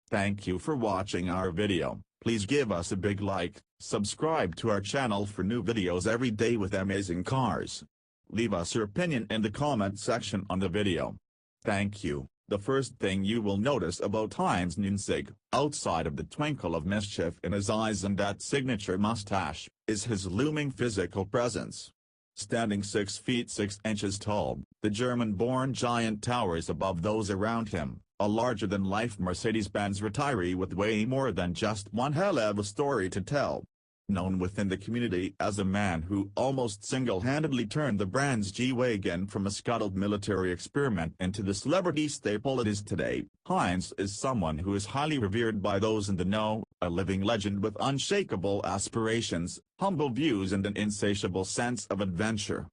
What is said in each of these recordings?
Thank you for watching our video. Please give us a big like, subscribe to our channel for new videos every day with amazing cars. Leave us your opinion in the comment section on the video. Thank you. The first thing you will notice about Heinz Nunzig, outside of the twinkle of mischief in his eyes and that signature mustache, is his looming physical presence. Standing 6 feet 6 inches tall, the German-born giant towers above those around him, a larger-than-life Mercedes-Benz retiree with way more than just one hell of a story to tell. Known within the community as a man who almost single-handedly turned the brand's G-Wagon from a scuttled military experiment into the celebrity staple it is today, Heinz is someone who is highly revered by those in the know, a living legend with unshakable aspirations, humble views and an insatiable sense of adventure.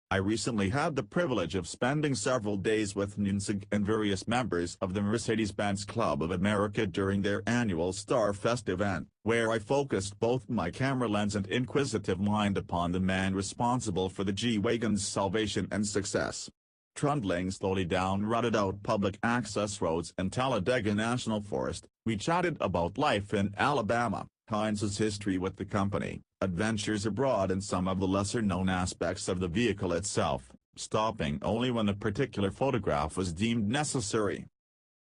I recently had the privilege of spending several days with Nunzig and various members of the Mercedes-Benz Club of America during their annual Starfest event, where I focused both my camera lens and inquisitive mind upon the man responsible for the G-Wagon's salvation and success. Trundling slowly down rutted-out public access roads in Talladega National Forest, we chatted about life in Alabama, Heinz's history with the company, adventures abroad and some of the lesser-known aspects of the vehicle itself, stopping only when a particular photograph was deemed necessary.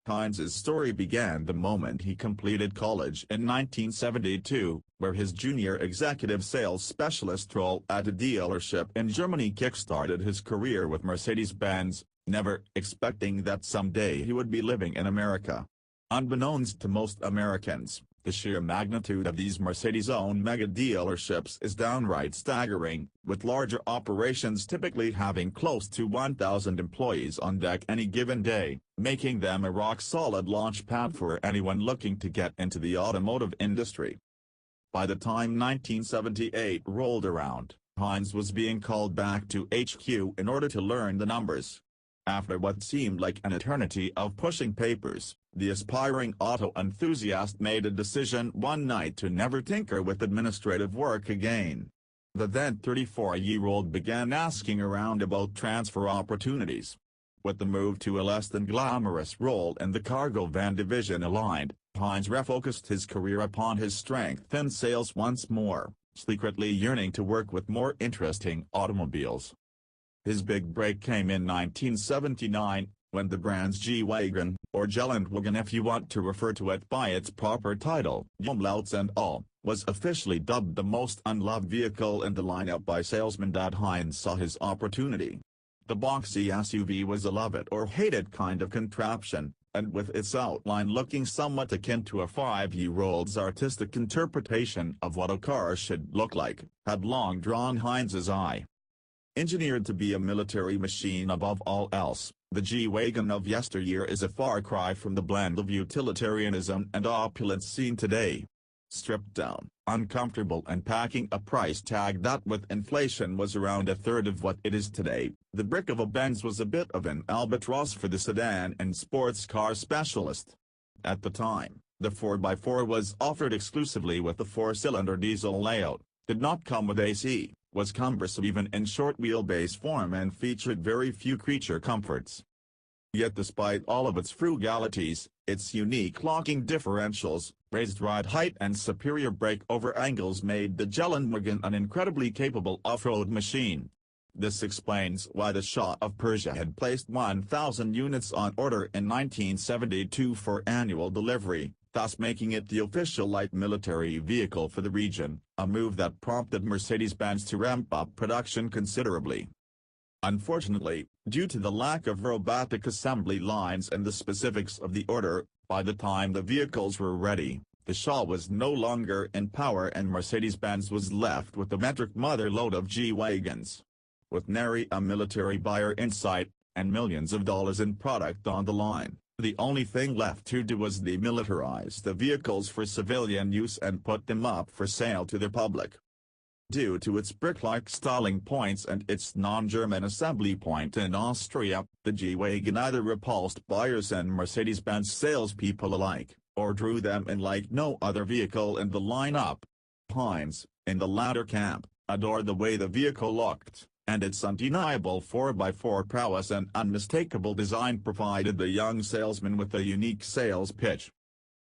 Heinz's story began the moment he completed college in 1972, where his junior executive sales specialist role at a dealership in Germany kick-started his career with Mercedes-Benz, never expecting that someday he would be living in America. Unbeknownst to most Americans, the sheer magnitude of these Mercedes-owned mega dealerships is downright staggering, with larger operations typically having close to 1,000 employees on deck any given day, making them a rock-solid launch pad for anyone looking to get into the automotive industry. By the time 1978 rolled around, Heinz was being called back to HQ in order to learn the numbers. After what seemed like an eternity of pushing papers, the aspiring auto enthusiast made a decision one night to never tinker with administrative work again. The then 34-year-old began asking around about transfer opportunities. With the move to a less than glamorous role in the cargo van division aligned, Heinz refocused his career upon his strength in sales once more, secretly yearning to work with more interesting automobiles. His big break came in 1979, when the brand's G-Wagon, or Geländewagen if you want to refer to it by its proper title, umlauts and all, was officially dubbed the most unloved vehicle in the lineup by salesmen. Heinz saw his opportunity. The boxy SUV was a love-it-or-hate-it kind of contraption, and with its outline looking somewhat akin to a 5-year-old's artistic interpretation of what a car should look like, had long drawn Heinz's eye. Engineered to be a military machine above all else, the G-Wagon of yesteryear is a far cry from the blend of utilitarianism and opulence seen today. Stripped down, uncomfortable and packing a price tag that with inflation was around a third of what it is today, the brick of a Benz was a bit of an albatross for the sedan and sports car specialist. At the time, the 4x4 was offered exclusively with the 4-cylinder diesel layout, did not come with AC, was cumbersome even in short wheelbase form and featured very few creature comforts. Yet despite all of its frugalities, its unique locking differentials, raised ride height and superior brake-over angles made the Geländewagen an incredibly capable off-road machine. This explains why the Shah of Persia had placed 1,000 units on order in 1972 for annual delivery, thus making it the official light military vehicle for the region, a move that prompted Mercedes-Benz to ramp up production considerably. Unfortunately, due to the lack of robotic assembly lines and the specifics of the order, by the time the vehicles were ready, the Shah was no longer in power and Mercedes-Benz was left with a metric mother load of G-Wagons. With nary a military buyer in sight, and millions of dollars in product on the line, the only thing left to do was demilitarize the vehicles for civilian use and put them up for sale to the public. Due to its brick-like styling points and its non-German assembly point in Austria, the G-Wagon either repulsed buyers and Mercedes-Benz salespeople alike, or drew them in like no other vehicle in the lineup. Heinz, in the latter camp, adored the way the vehicle looked, and its undeniable 4x4 prowess and unmistakable design provided the young salesman with a unique sales pitch.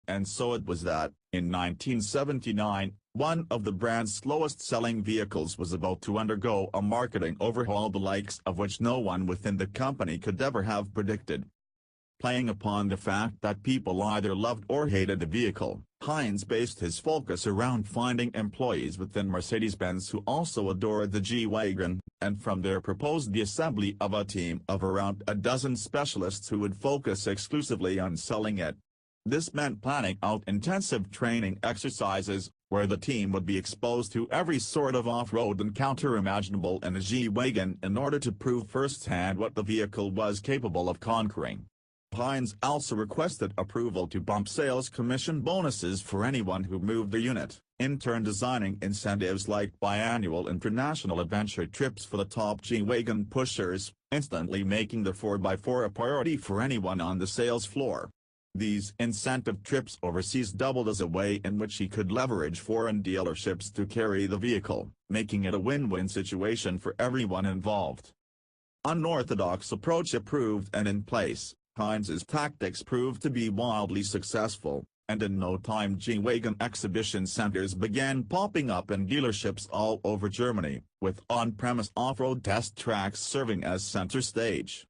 and so it was that, in 1979, one of the brand's slowest-selling vehicles was about to undergo a marketing overhaul the likes of which no one within the company could ever have predicted. Playing upon the fact that people either loved or hated the vehicle, Heinz based his focus around finding employees within Mercedes-Benz who also adored the G-Wagon, and from there proposed the assembly of a team of around a dozen specialists who would focus exclusively on selling it. This meant planning out intensive training exercises, where the team would be exposed to every sort of off-road encounter imaginable in a G-Wagon in order to prove firsthand what the vehicle was capable of conquering. Heinz also requested approval to bump sales commission bonuses for anyone who moved the unit, in turn designing incentives like biannual international adventure trips for the top G-Wagon pushers, instantly making the 4x4 a priority for anyone on the sales floor. These incentive trips overseas doubled as a way in which he could leverage foreign dealerships to carry the vehicle, making it a win-win situation for everyone involved. Unorthodox approach approved and in place, Heinz's tactics proved to be wildly successful, and in no time G-Wagon exhibition centers began popping up in dealerships all over Germany, with on-premise off-road test tracks serving as center stage.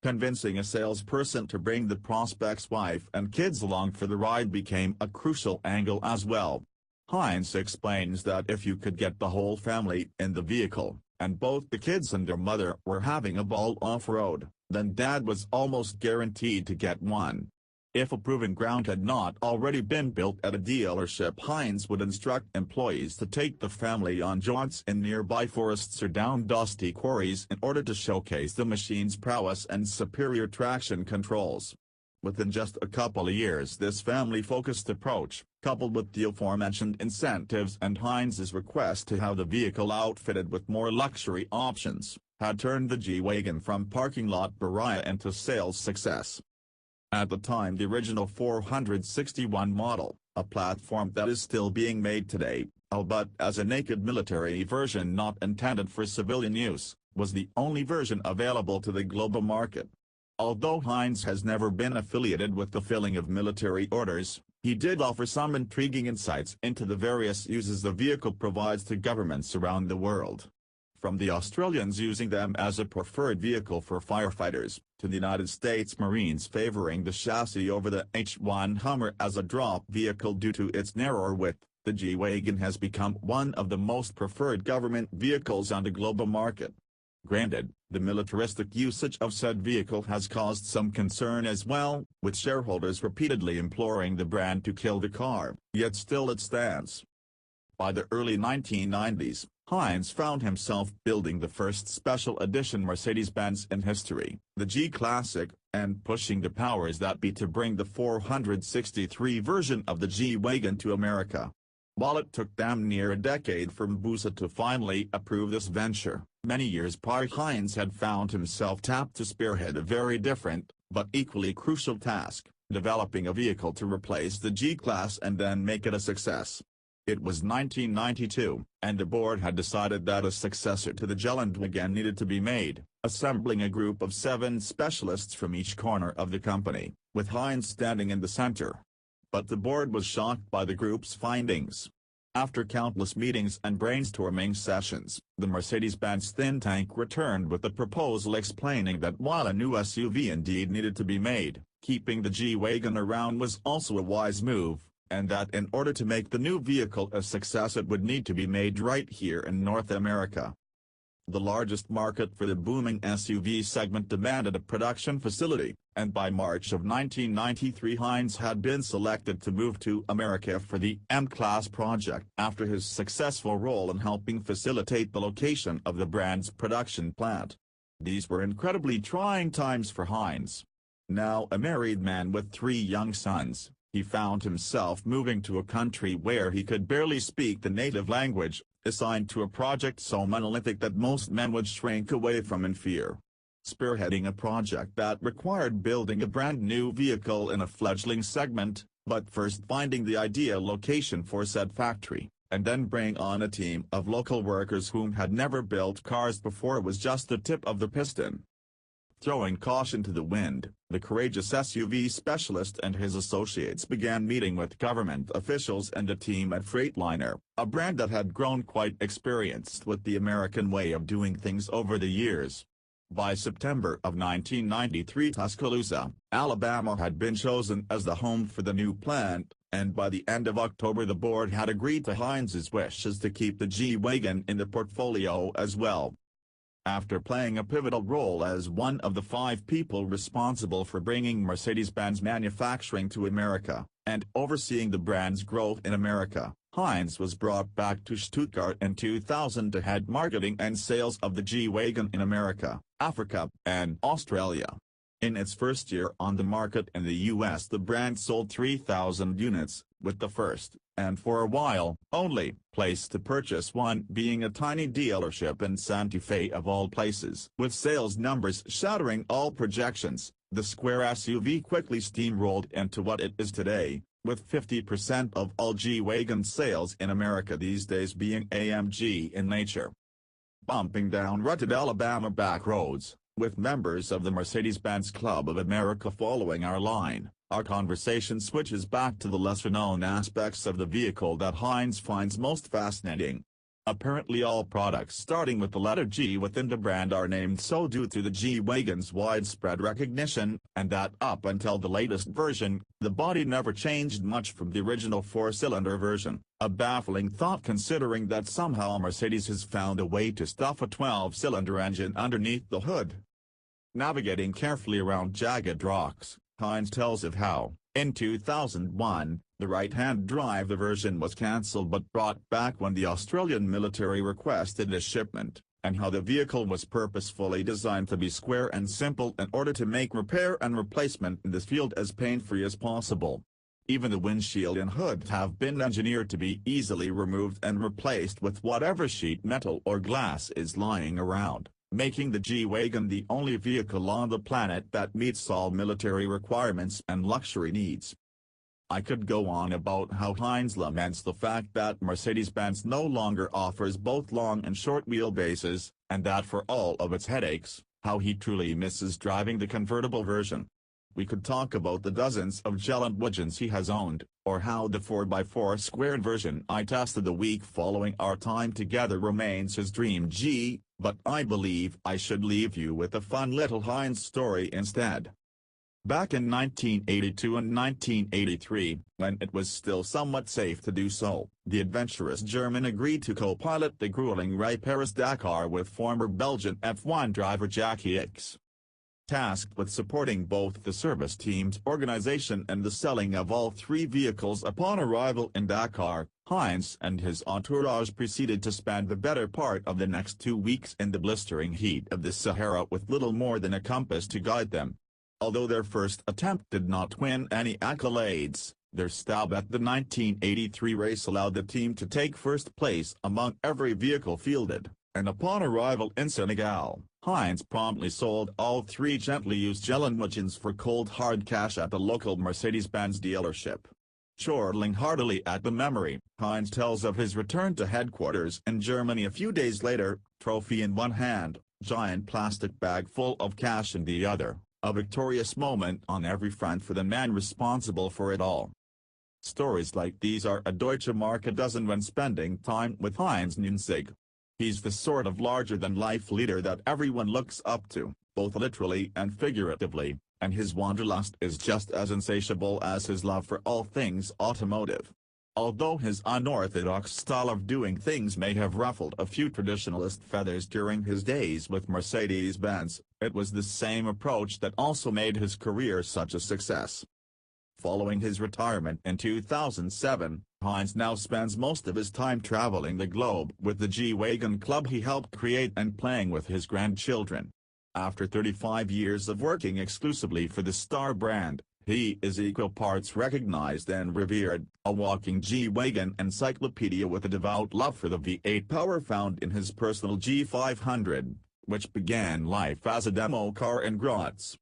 Convincing a salesperson to bring the prospect's wife and kids along for the ride became a crucial angle as well. Heinz explains that if you could get the whole family in the vehicle, and both the kids and their mother were having a ball off-road, then Dad was almost guaranteed to get one. If a proving ground had not already been built at a dealership, Heinz would instruct employees to take the family on jaunts in nearby forests or down dusty quarries in order to showcase the machine's prowess and superior traction controls. Within just a couple of years, this family-focused approach, coupled with the aforementioned incentives and Heinz's request to have the vehicle outfitted with more luxury options, had turned the G-Wagon from parking lot pariah into sales success. At the time, the original 461 model, a platform that is still being made today, albeit as a naked military version not intended for civilian use, was the only version available to the global market. Although Heinz has never been affiliated with the filling of military orders, he did offer some intriguing insights into the various uses the vehicle provides to governments around the world. From the Australians using them as a preferred vehicle for firefighters, to the United States Marines favoring the chassis over the H-1 Hummer as a drop vehicle due to its narrower width, the G-Wagon has become one of the most preferred government vehicles on the global market. Granted, the militaristic usage of said vehicle has caused some concern as well, with shareholders repeatedly imploring the brand to kill the car, yet still it stands. By the early 1990s, Heinz found himself building the first special edition Mercedes-Benz in history, the G-Classic, and pushing the powers that be to bring the 463 version of the G-Wagon to America. While it took damn near a decade for MBUSA to finally approve this venture, many years prior Heinz had found himself tapped to spearhead a very different, but equally crucial task, developing a vehicle to replace the G-Class and then make it a success. It was 1992, and the board had decided that a successor to the Geländewagen needed to be made, assembling a group of 7 specialists from each corner of the company, with Heinz standing in the center. But the board was shocked by the group's findings. After countless meetings and brainstorming sessions, the Mercedes-Benz think tank returned with a proposal explaining that while a new SUV indeed needed to be made, keeping the G-Wagon around was also a wise move, and that in order to make the new vehicle a success it would need to be made right here in North America. The largest market for the booming SUV segment demanded a production facility, and by March of 1993 Heinz had been selected to move to America for the M-Class project after his successful role in helping facilitate the location of the brand's production plant. These were incredibly trying times for Heinz. Now a married man with 3 young sons, he found himself moving to a country where he could barely speak the native language, assigned to a project so monolithic that most men would shrink away from in fear. Spearheading a project that required building a brand new vehicle in a fledgling segment, but first finding the ideal location for said factory, and then bring on a team of local workers whom had never built cars before was just the tip of the piston. Throwing caution to the wind, the courageous SUV specialist and his associates began meeting with government officials and a team at Freightliner, a brand that had grown quite experienced with the American way of doing things over the years. By September of 1993, Tuscaloosa, Alabama had been chosen as the home for the new plant, and by the end of October the board had agreed to Heinz's wishes to keep the G-Wagon in the portfolio as well. After playing a pivotal role as one of the 5 people responsible for bringing Mercedes-Benz manufacturing to America, and overseeing the brand's growth in America, Heinz was brought back to Stuttgart in 2000 to head marketing and sales of the G-Wagon in America, Africa, and Australia. In its first year on the market in the US, the brand sold 3,000 units, with the first, and for a while, only, place to purchase one being a tiny dealership in Santa Fe of all places. With sales numbers shattering all projections, the square SUV quickly steamrolled into what it is today, with 50% of all G-Wagon sales in America these days being AMG in nature. Bumping down rutted Alabama back roads, with members of the Mercedes-Benz Club of America following our line, our conversation switches back to the lesser-known aspects of the vehicle that Heinz finds most fascinating. Apparently all products starting with the letter G within the brand are named so due to the G-Wagon's widespread recognition, and that up until the latest version, the body never changed much from the original 4-cylinder version, a baffling thought considering that somehow Mercedes has found a way to stuff a 12-cylinder engine underneath the hood. Navigating carefully around jagged rocks, Heinz tells of how, in 2001, the right-hand drive version was cancelled but brought back when the Australian military requested a shipment, and how the vehicle was purposefully designed to be square and simple in order to make repair and replacement in this field as pain-free as possible. Even the windshield and hood have been engineered to be easily removed and replaced with whatever sheet metal or glass is lying around, making the G-Wagon the only vehicle on the planet that meets all military requirements and luxury needs. I could go on about how Heinz laments the fact that Mercedes-Benz no longer offers both long and short wheelbases, and that for all of its headaches, how he truly misses driving the convertible version. We could talk about the dozens of Geländewagens he has owned, or how the 4x4 squared version I tested the week following our time together remains his dream G, but I believe I should leave you with a fun little Heinz story instead. Back in 1982 and 1983, when it was still somewhat safe to do so, the adventurous German agreed to co-pilot the grueling Ray Paris-Dakar with former Belgian F1 driver Jacky Ickx. Tasked with supporting both the service team's organization and the selling of all 3 vehicles upon arrival in Dakar, Heinz and his entourage proceeded to spend the better part of the next 2 weeks in the blistering heat of the Sahara with little more than a compass to guide them. Although their first attempt did not win any accolades, their stab at the 1983 race allowed the team to take first place among every vehicle fielded, and upon arrival in Senegal, Heinz promptly sold all 3 gently used Geländewagens for cold hard cash at the local Mercedes-Benz dealership. Chortling heartily at the memory, Heinz tells of his return to headquarters in Germany a few days later, trophy in one hand, giant plastic bag full of cash in the other. A victorious moment on every front for the man responsible for it all. Stories like these are a Deutsche Mark a dozen when spending time with Heinz Nünzig. He's the sort of larger-than-life leader that everyone looks up to, both literally and figuratively, and his wanderlust is just as insatiable as his love for all things automotive. Although his unorthodox style of doing things may have ruffled a few traditionalist feathers during his days with Mercedes-Benz, it was the same approach that also made his career such a success. Following his retirement in 2007, Heinz now spends most of his time traveling the globe with the G-Wagon Club he helped create and playing with his grandchildren. After 35 years of working exclusively for the star brand, he is equal parts recognized and revered, a walking G-Wagon encyclopedia with a devout love for the V8 power found in his personal G500, which began life as a demo car in Graz.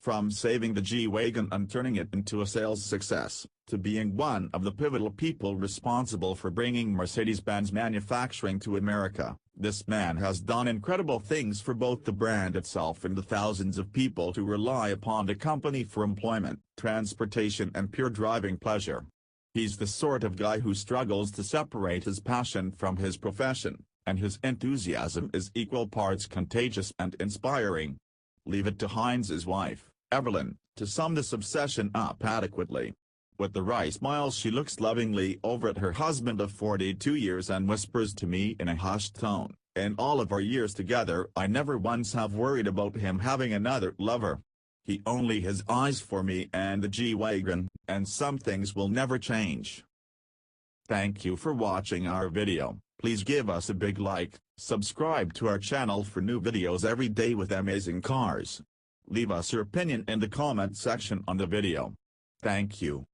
From saving the G-Wagon and turning it into a sales success, to being one of the pivotal people responsible for bringing Mercedes-Benz manufacturing to America, this man has done incredible things for both the brand itself and the thousands of people who rely upon the company for employment, transportation and pure driving pleasure. He's the sort of guy who struggles to separate his passion from his profession, and his enthusiasm is equal parts contagious and inspiring. Leave it to Heinz's wife, Evelyn, to sum this obsession up adequately. With the right smile she looks lovingly over at her husband of 42 years and whispers to me in a hushed tone, "In all of our years together I never once have worried about him having another lover. He only has eyes for me and the G-Wagon, and some things will never change." Thank you for watching our video. Please give us a big like, subscribe to our channel for new videos every day with amazing cars. Leave us your opinion in the comment section on the video. Thank you.